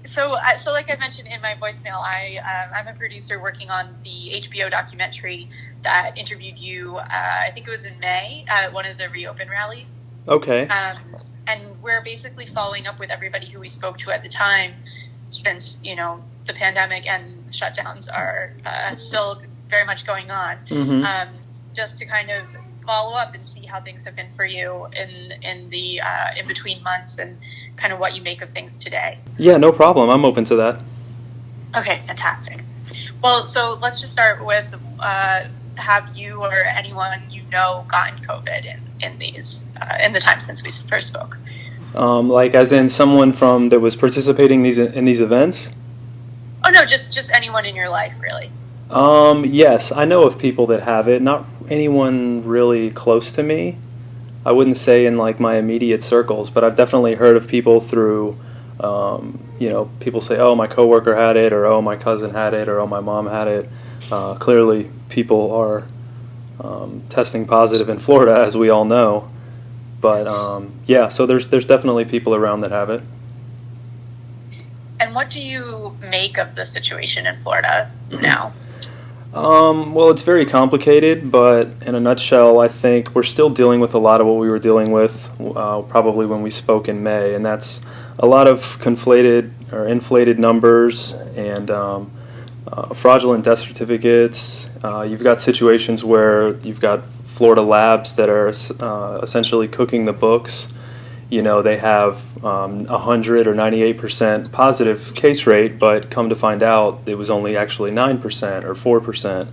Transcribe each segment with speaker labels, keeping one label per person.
Speaker 1: So like I mentioned in my voicemail, I'm a producer working on the HBO documentary that interviewed you. I think it was in May at one of the Reopen rallies.
Speaker 2: Okay.
Speaker 1: And we're basically following up with everybody who we spoke to at the time, since the pandemic and shutdowns are still very much going on.
Speaker 2: Mm-hmm.
Speaker 1: Just to kind of follow up and see how things have been for you in the in between months, and kind of what you make of things today.
Speaker 2: Yeah, no problem. I'm open to that.
Speaker 1: Okay, fantastic. Well, so let's just start with have you or anyone gotten COVID in the time since we first spoke?
Speaker 2: Like as in someone that was participating in these events?
Speaker 1: Oh no, just anyone in your life, really.
Speaker 2: Yes, I know of people that have it. Not anyone really close to me. I wouldn't say in like my immediate circles, but I've definitely heard of people through, people say, oh, my coworker had it, or oh, my cousin had it, or oh, my mom had it. Clearly, people are testing positive in Florida, as we all know. But yeah, so there's definitely people around that have it.
Speaker 1: And what do you make of the situation in Florida now?
Speaker 2: Well, it's very complicated, but in a nutshell, I think we're still dealing with a lot of what we were dealing with probably when we spoke in May, and that's a lot of conflated or inflated numbers and fraudulent death certificates. You've got situations where you've got Florida labs that are essentially cooking the books. They have 100 or 98% positive case rate, but come to find out it was only actually 9% or 4%.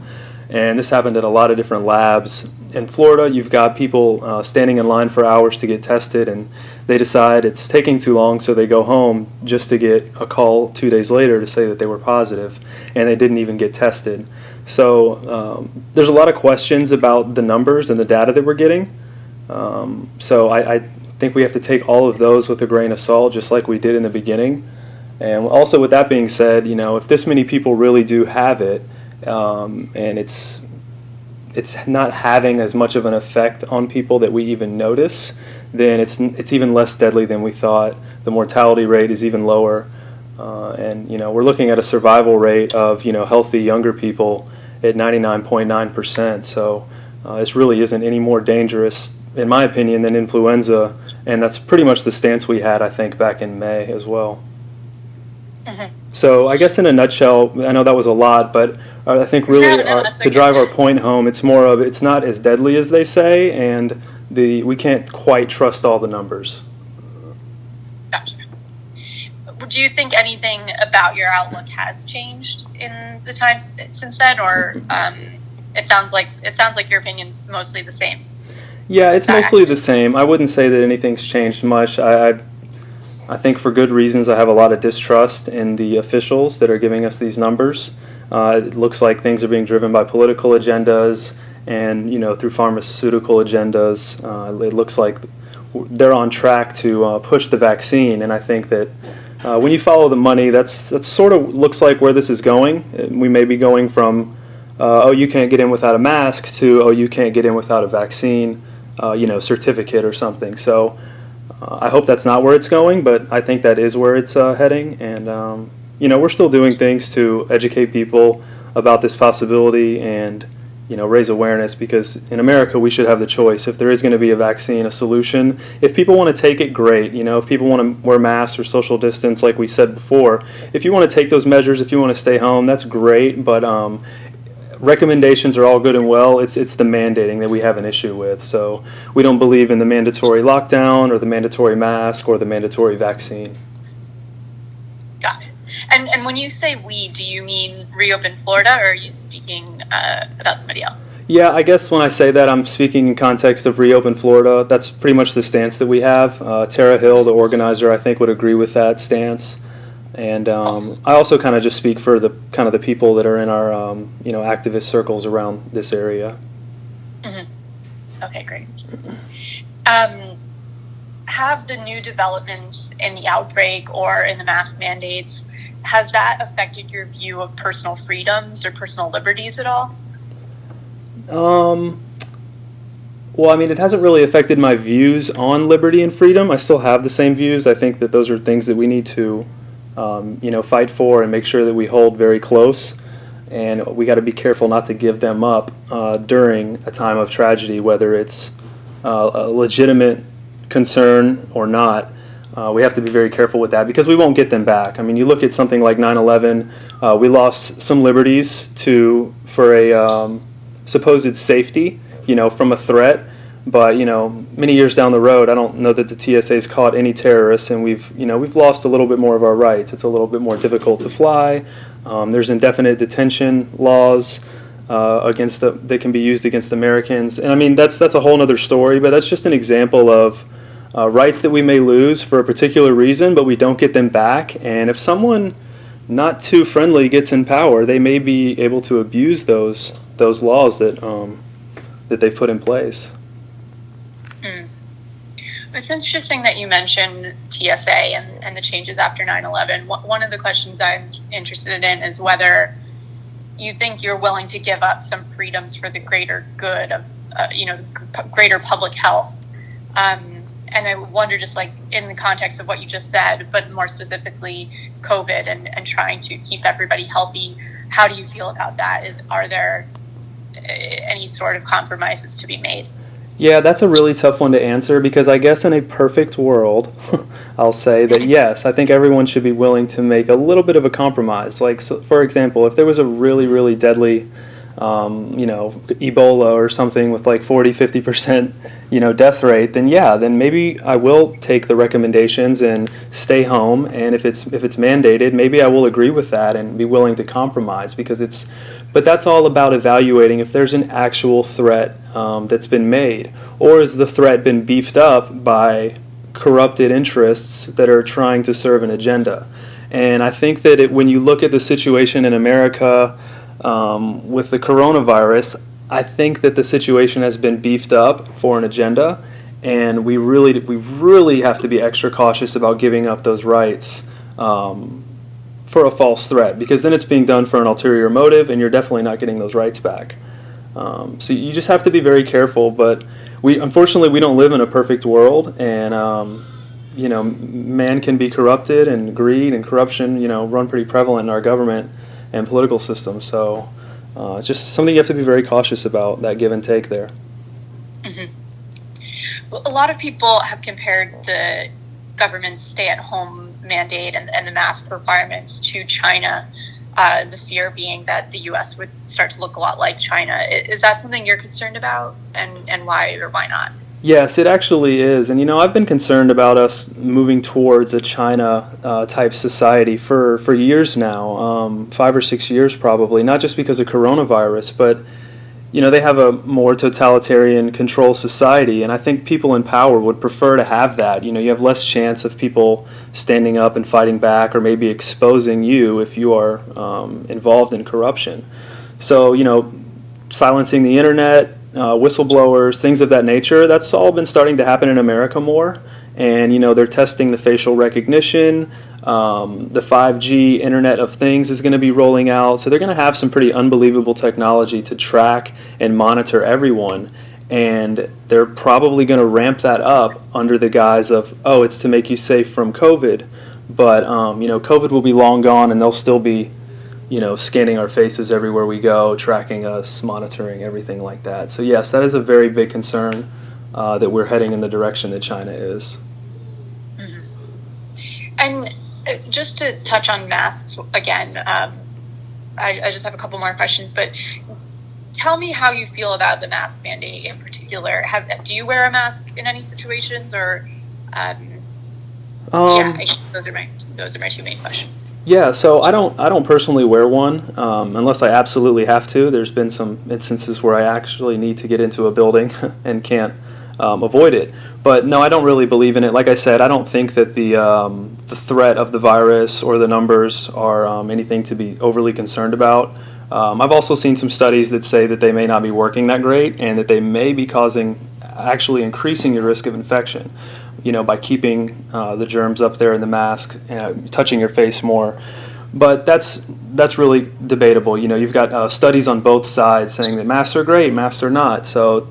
Speaker 2: And this happened at a lot of different labs. In Florida, you've got people standing in line for hours to get tested, and they decide it's taking too long, so they go home just to get a call 2 days later to say that they were positive, and they didn't even get tested. So there's a lot of questions about the numbers and the data that we're getting. So I think we have to take all of those with a grain of salt, just like we did in the beginning. And also, with that being said, if this many people really do have it, and it's not having as much of an effect on people that we even notice, then it's even less deadly than we thought. The mortality rate is even lower, and we're looking at a survival rate of healthy younger people at 99.9%. So this really isn't any more dangerous, in my opinion, than influenza, and that's pretty much the stance we had, I think, back in May as well.
Speaker 1: Mm-hmm.
Speaker 2: So I guess in a nutshell, I know that was a lot, but I think really to drive our point home, it's more of it's not as deadly as they say, and we can't quite trust all the numbers.
Speaker 1: Gotcha. Do you think anything about your outlook has changed in the time since then, or it sounds like your opinion's mostly the same?
Speaker 2: Yeah, it's mostly the same. I wouldn't say that anything's changed much. I think for good reasons. I have a lot of distrust in the officials that are giving us these numbers. It looks like things are being driven by political agendas and through pharmaceutical agendas. It looks like they're on track to push the vaccine, and I think that when you follow the money, that's sort of looks like where this is going. We may be going from oh, you can't get in without a mask to oh, you can't get in without a vaccine certificate or something. So I hope that's not where it's going, but I think that is where it's heading. And we're still doing things to educate people about this possibility and raise awareness, because in America we should have the choice. If there is going to be a vaccine, a solution, if people want to take it, great. If people want to wear masks or social distance, like we said before, if you want to take those measures, if you want to stay home, that's great. But recommendations are all good and well. It's the mandating that we have an issue with. So we don't believe in the mandatory lockdown or the mandatory mask or the mandatory vaccine.
Speaker 1: Got it. And when you say we, do you mean Reopen Florida, or are you speaking about somebody else?
Speaker 2: Yeah, I guess when I say that, I'm speaking in context of Reopen Florida. That's pretty much the stance that we have. Tara Hill, the organizer, I think would agree with that stance. And I also kind of just speak for the people that are in our activist circles around this area.
Speaker 1: Mm-hmm. Okay, great. Have the new developments in the outbreak or in the mask mandates, has that affected your view of personal freedoms or personal liberties at all?
Speaker 2: Well, I mean, it hasn't really affected my views on liberty and freedom. I still have the same views. I think that those are things that we need to fight for and make sure that we hold very close. And we got to be careful not to give them up during a time of tragedy, whether it's a legitimate concern or not. We have to be very careful with that because we won't get them back. I mean, you look at something like 9/11. We lost some liberties for a supposed safety, from a threat. But many years down the road, I don't know that the TSA's caught any terrorists, and we've lost a little bit more of our rights. It's a little bit more difficult to fly. There's indefinite detention laws that can be used against Americans, and I mean that's a whole other story. But that's just an example of rights that we may lose for a particular reason, but we don't get them back. And if someone not too friendly gets in power, they may be able to abuse those laws that they've put in place.
Speaker 1: It's interesting that you mentioned TSA and the changes after 9/11. One of the questions I'm interested in is whether you think you're willing to give up some freedoms for the greater good of, greater public health. And I wonder, just like in the context of what you just said, but more specifically COVID and trying to keep everybody healthy, how do you feel about that? Are there any sort of compromises to be made?
Speaker 2: Yeah, that's a really tough one to answer because I guess in a perfect world, I'll say that yes, I think everyone should be willing to make a little bit of a compromise. Like, so, for example, if there was a really, really deadly, Ebola or something with like 40-50%, death rate, then maybe I will take the recommendations and stay home. And if it's mandated, maybe I will agree with that and be willing to compromise but that's all about evaluating if there's an actual threat that's been made, or has the threat been beefed up by corrupted interests that are trying to serve an agenda. And I think that when you look at the situation in America with the coronavirus, I think that the situation has been beefed up for an agenda, and we really have to be extra cautious about giving up those rights for a false threat, because then it's being done for an ulterior motive, and you're definitely not getting those rights back. So you just have to be very careful. But unfortunately, we don't live in a perfect world, and man can be corrupted, and greed and corruption, run pretty prevalent in our government and political system. So just something you have to be very cautious about, that give and take there.
Speaker 1: Mm-hmm. Well, a lot of people have compared the government's stay-at-home mandate and the mask requirements to China, the fear being that the U.S. would start to look a lot like China. Is that something you're concerned about, and why or why not?
Speaker 2: Yes, it actually is. And, I've been concerned about us moving towards a China-type society for years now, 5 or 6 years probably, not just because of coronavirus, but, they have a more totalitarian control society, and I think people in power would prefer to have that. You have less chance of people standing up and fighting back, or maybe exposing you if you are involved in corruption. So, silencing the internet, whistleblowers, things of that nature, that's all been starting to happen in America more. And, they're testing the facial recognition. The 5G Internet of Things is going to be rolling out. So they're going to have some pretty unbelievable technology to track and monitor everyone. And they're probably going to ramp that up under the guise of, it's to make you safe from COVID. But, COVID will be long gone, and they'll still be, scanning our faces everywhere we go, tracking us, monitoring, everything like that. So yes, that is a very big concern, that we're heading in the direction that China is.
Speaker 1: Mm-hmm. And just to touch on masks again, I just have a couple more questions, but tell me how you feel about the mask mandate in particular. Do you wear a mask in any situations, or those are my two main questions.
Speaker 2: Yeah, so I don't personally wear one unless I absolutely have to. There's been some instances where I actually need to get into a building and can't avoid it. But no, I don't really believe in it. Like I said, I don't think that the threat of the virus or the numbers are anything to be overly concerned about. I've also seen some studies that say that they may not be working that great, and that they may be actually increasing your risk of infection, by keeping the germs up there in the mask, touching your face more. But that's really debatable. You've got studies on both sides saying that masks are great, masks are not. So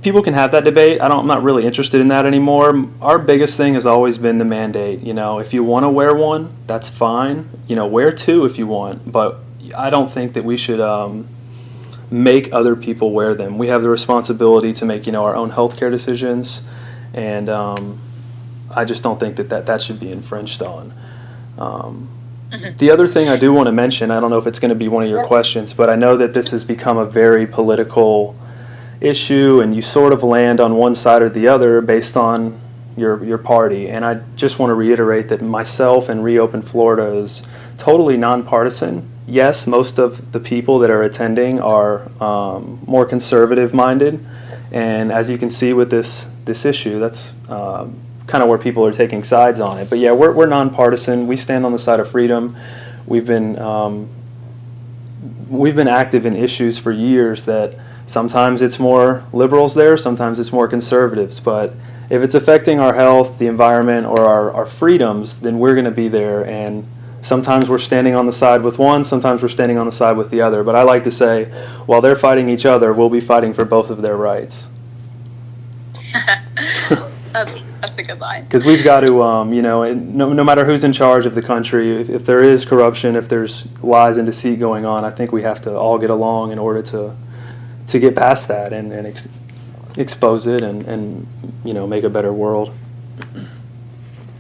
Speaker 2: people can have that debate. I'm not really interested in that anymore. Our biggest thing has always been the mandate. If you want to wear one, that's fine. Wear two if you want, but I don't think that we should make other people wear them. We have the responsibility to make our own healthcare decisions, and I just don't think that should be infringed on. The other thing I do want to mention, I don't know if it's going to be one of your questions, but I know that this has become a very political issue, and you sort of land on one side or the other based on your party. And I just want to reiterate that myself and Reopen Florida is totally nonpartisan. Yes, most of the people that are attending are more conservative minded, and as you can see with this issue, that's kind of where people are taking sides on it. But yeah, we're nonpartisan. We stand on the side of freedom. We've been active in issues for years that sometimes it's more liberals there, sometimes it's more conservatives. But if it's affecting our health, the environment, or our freedoms, then we're going to be there. And sometimes we're standing on the side with one, sometimes we're standing on the side with the other. But I like to say, while they're fighting each other, we'll be fighting for both of their rights.
Speaker 1: That's a good line.
Speaker 2: Because we've got to, no matter who's in charge of the country, if there is corruption, if there's lies and deceit going on, I think we have to all get along in order to get past that and expose it and make a better world.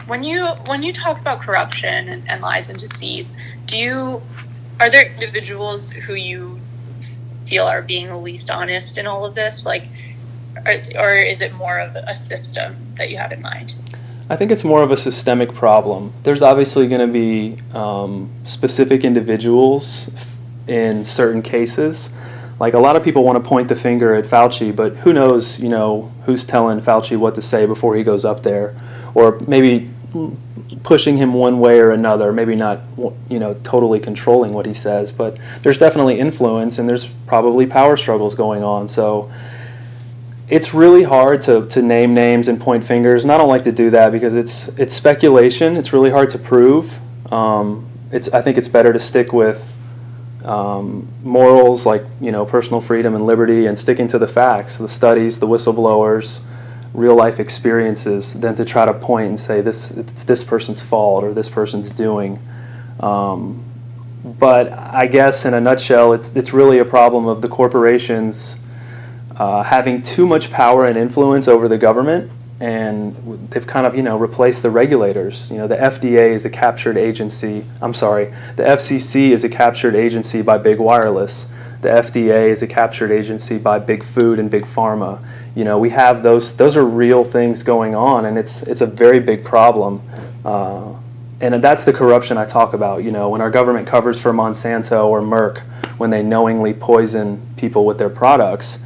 Speaker 1: When you talk about corruption and lies and deceit, are there individuals who you feel are being the least honest in all of this? Or is it more of a system that you have in mind?
Speaker 2: I think it's more of a systemic problem. There's obviously going to be specific individuals in certain cases. Like, a lot of people want to point the finger at Fauci, but who knows, who's telling Fauci what to say before he goes up there, or maybe pushing him one way or another, maybe not, totally controlling what he says, but there's definitely influence, and there's probably power struggles going on. So it's really hard to name names and point fingers, and I don't like to do that because it's speculation. It's really hard to prove. I think it's better to stick with morals, like personal freedom and liberty, and sticking to the facts, the studies, the whistleblowers, real life experiences, than to try to point and say it's this person's fault or this person's doing. But I guess in a nutshell, it's really a problem of the corporations having too much power and influence over the government, and they've kind of replaced the regulators. The FDA is a captured agency. The FCC is a captured agency by big wireless. The FDA is a captured agency by big food and big pharma. We have those are real things going on, and it's a very big problem. And that's the corruption I talk about. When our government covers for Monsanto or Merck, when they knowingly poison people with their products,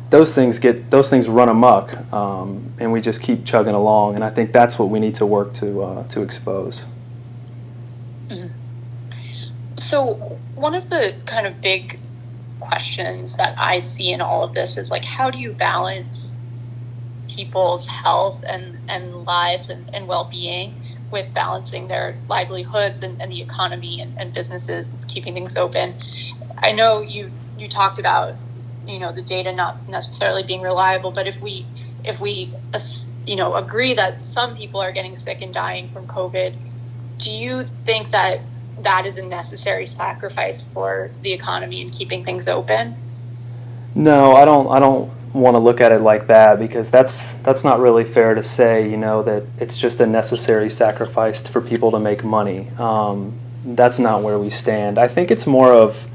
Speaker 2: those things run amok, and we just keep chugging along. And I think that's what we need to work to expose.
Speaker 1: Mm-hmm. So one of the kind of big questions that I see in all of this is, how do you balance people's health and lives and well-being with balancing their livelihoods and the economy and businesses, keeping things open? I know you talked about the data not necessarily being reliable, but if we agree that some people are getting sick and dying from COVID, do you think that is a necessary sacrifice for the economy and keeping things open?
Speaker 2: No, I don't want to look at it like that, because that's not really fair to say, that it's just a necessary sacrifice for people to make money. That's not where we stand. I think it's more of,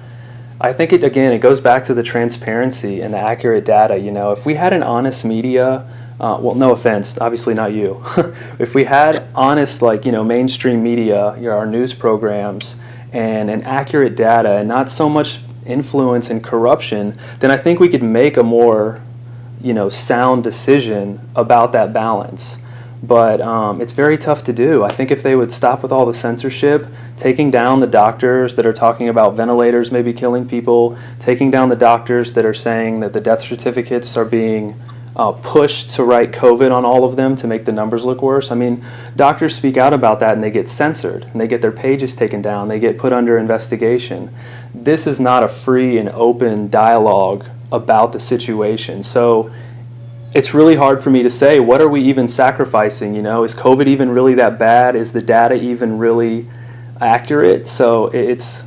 Speaker 2: it goes back to the transparency and the accurate data. If we had an honest media, well, no offense, obviously not you. If we had honest, mainstream media, our news programs, and an accurate data, and not so much influence and corruption, then I think we could make a more, sound decision about that balance. But it's very tough to do. I think if they would stop with all the censorship, taking down the doctors that are talking about ventilators maybe killing people, taking down the doctors that are saying that the death certificates are being pushed to write COVID on all of them to make the numbers look worse. I mean, doctors speak out about that and they get censored, and they get their pages taken down, they get put under investigation. This is not a free and open dialogue about the situation. So it's really hard for me to say, what are we even sacrificing? Is COVID even really that bad? Is the data even really accurate? So it's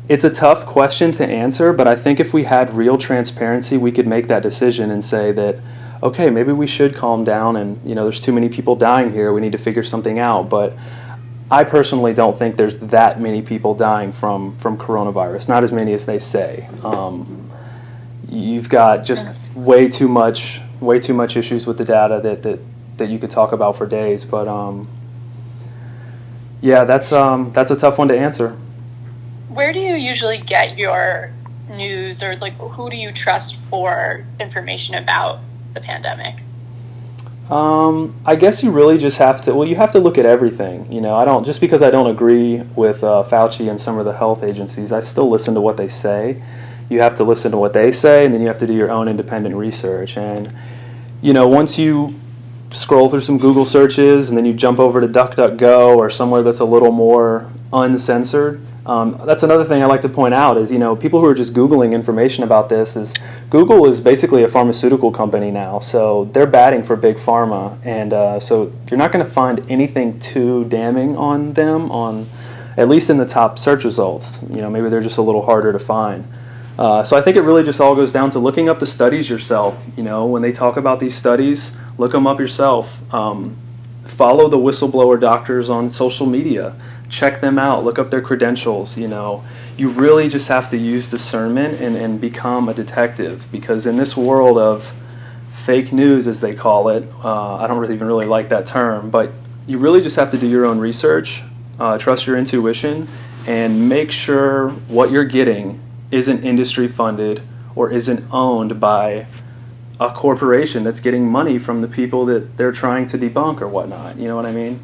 Speaker 2: a tough question to answer, but I think if we had real transparency, we could make that decision and say that, okay, maybe we should calm down, and there's too many people dying here. We need to figure something out. But I personally don't think there's that many people dying from coronavirus. Not as many as they say. You've got just way too much issues with the data that you could talk about for days. But yeah, that's a tough one to answer.
Speaker 1: Where do you usually get your news, or like who do you trust for information about the pandemic?
Speaker 2: I guess you really just have to. Well, you have to look at everything. I don't, just because I don't agree with Fauci and some of the health agencies, I still listen to what they say. You have to listen to what they say, and then you have to do your own independent research. And once you scroll through some Google searches, and then you jump over to DuckDuckGo or somewhere that's a little more uncensored. That's another thing I like to point out is, people who are just Googling information about this, is Google is basically a pharmaceutical company now, so they're batting for big pharma, and so you're not going to find anything too damning on them, at least in the top search results. Maybe they're just a little harder to find. So I think it really just all goes down to looking up the studies yourself. When they talk about these studies, look them up yourself. Follow the whistleblower doctors on social media. Check them out. Look up their credentials. You really just have to use discernment and become a detective, because in this world of fake news, as they call it, I don't even really like that term, but you really just have to do your own research, trust your intuition, and make sure what you're getting isn't industry funded or isn't owned by a corporation that's getting money from the people that they're trying to debunk or whatnot. You know what I mean?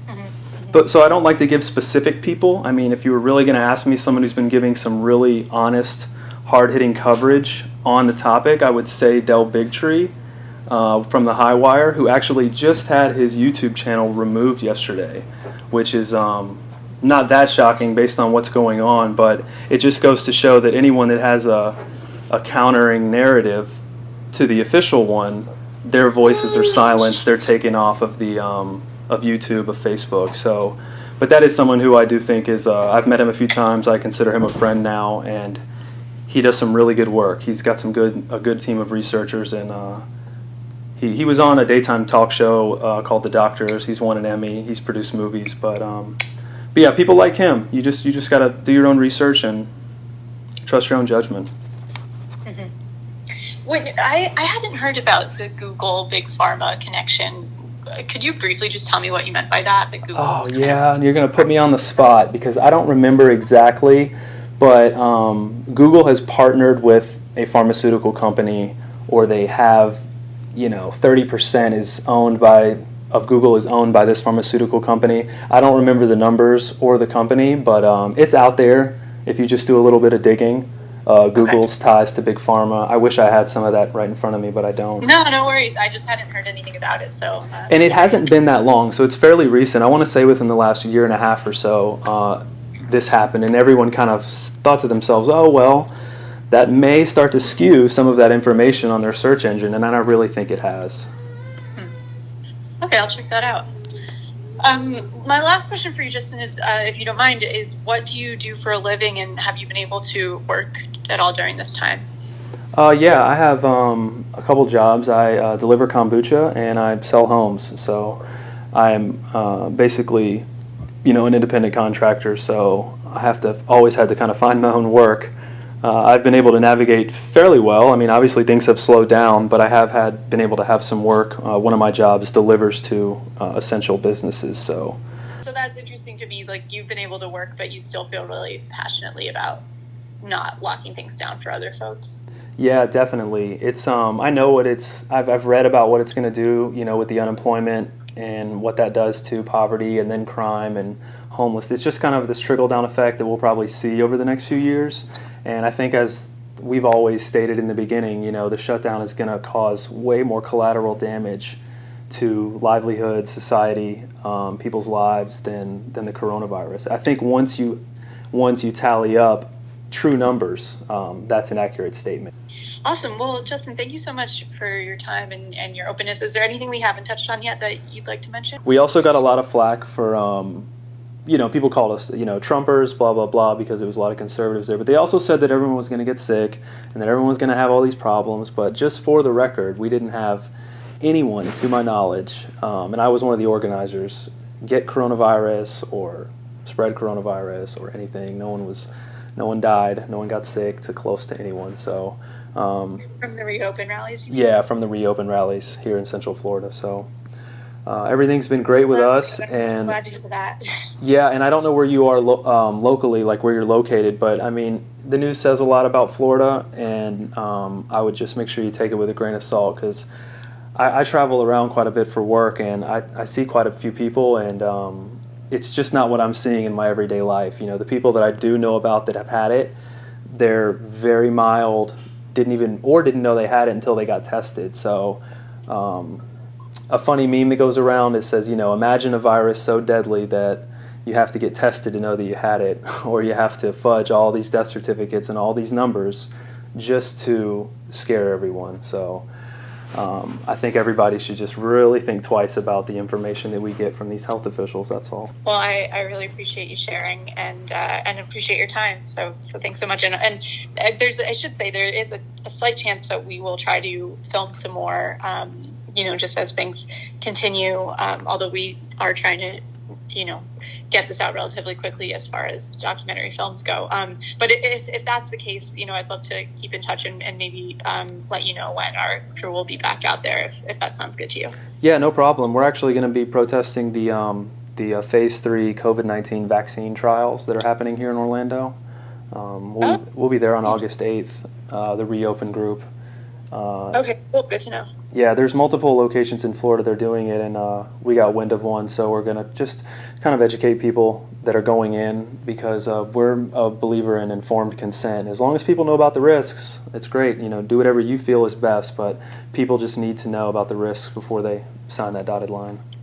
Speaker 2: Mm-hmm. But so I don't like to give specific people. I mean, if you were really going to ask me someone who's been giving some really honest, hard-hitting coverage on the topic, I would say Del Bigtree from the High Wire, who actually just had his YouTube channel removed yesterday, which is not that shocking based on what's going on, but it just goes to show that anyone that has a countering narrative to the official one, their voices are silenced. They're taken off of the of YouTube, of Facebook. So, but that is someone who I do think is. I've met him a few times. I consider him a friend now, and he does some really good work. He's got a good team of researchers, and he was on a daytime talk show called The Doctors. He's won an Emmy. He's produced movies, but yeah, people like him. You just got to do your own research and trust your own judgment.
Speaker 1: Mm-hmm. I hadn't heard about the Google Big Pharma connection. Could you briefly just tell me what you meant by that? The Google
Speaker 2: yeah, you're going to put me on the spot because I don't remember exactly, but Google has partnered with a pharmaceutical company, or they have, 30% of Google is owned by this pharmaceutical company. I don't remember the numbers or the company, but it's out there if you just do a little bit of digging. Google's ties to Big Pharma. I wish I had some of that right in front of me, but I don't.
Speaker 1: No worries. I just hadn't heard anything about it. So.
Speaker 2: And it hasn't been that long, so it's fairly recent. I want to say within the last year and a half or so, this happened, and everyone kind of thought to themselves, oh, well, that may start to skew some of that information on their search engine, and I don't really think it has.
Speaker 1: Okay, I'll check that out. My last question for you, Justin, is, if you don't mind, is what do you do for a living, and have you been able to work at all during this time?
Speaker 2: Yeah, I have a couple jobs. I deliver kombucha and I sell homes. So I'm basically, an independent contractor. So I always had to kind of find my own work. I've been able to navigate fairly well. I mean, obviously things have slowed down, but I have been able to have some work. One of my jobs delivers to essential businesses. So
Speaker 1: that's interesting to me. Like, you've been able to work, but you still feel really passionately about not locking things down for other folks.
Speaker 2: Yeah, definitely. It's I know what I've read about what it's going to do, with the unemployment and what that does to poverty and then crime and homeless. It's just kind of this trickle down effect that we'll probably see over the next few years. And I think, as we've always stated in the beginning, the shutdown is going to cause way more collateral damage to livelihood, society, people's lives than the coronavirus. I think once you tally up true numbers, that's an accurate statement.
Speaker 1: Awesome. Well, Justin, thank you so much for your time and your openness. Is there anything we haven't touched on yet that you'd like to mention?
Speaker 2: We also got a lot of flack for, people called us, Trumpers, blah, blah, blah, because there was a lot of conservatives there. But they also said that everyone was going to get sick and that everyone was going to have all these problems. But just for the record, we didn't have anyone, to my knowledge, and I was one of the organizers, get coronavirus or spread coronavirus or anything. No one died. No one got sick to close to anyone. So,
Speaker 1: from the Reopen rallies?
Speaker 2: Yeah, from the Reopen rallies here in Central Florida. So everything's been great with us. And
Speaker 1: glad to hear that.
Speaker 2: Yeah, and I don't know where you are locally, like where you're located, but I mean, the news says a lot about Florida, and I would just make sure you take it with a grain of salt, because I travel around quite a bit for work, and I see quite a few people, and it's just not what I'm seeing in my everyday life. The people that I do know about that have had it, they're very mild, didn't know they had it until they got tested. So a funny meme that goes around, it says, imagine a virus so deadly that you have to get tested to know that you had it, or you have to fudge all these death certificates and all these numbers just to scare everyone. So I think everybody should just really think twice about the information that we get from these health officials. That's all.
Speaker 1: Well, I really appreciate you sharing and appreciate your time. So thanks so much. And I should say there is a slight chance that we will try to film some more, just as things continue. Although we are trying to, get this out relatively quickly as far as documentary films go. But if that's the case, I'd love to keep in touch and maybe let you know when our crew will be back out there, if that sounds good to you.
Speaker 2: Yeah, no problem. We're actually going to be protesting the Phase 3 COVID-19 vaccine trials that are happening here in Orlando. We'll be there on August 8th, the Reopen group.
Speaker 1: Okay, cool. Good to know.
Speaker 2: Yeah, there's multiple locations in Florida they're doing it, and we got wind of one, so we're going to just kind of educate people that are going in, because we're a believer in informed consent. As long as people know about the risks, it's great. Do whatever you feel is best, but people just need to know about the risks before they sign that dotted line.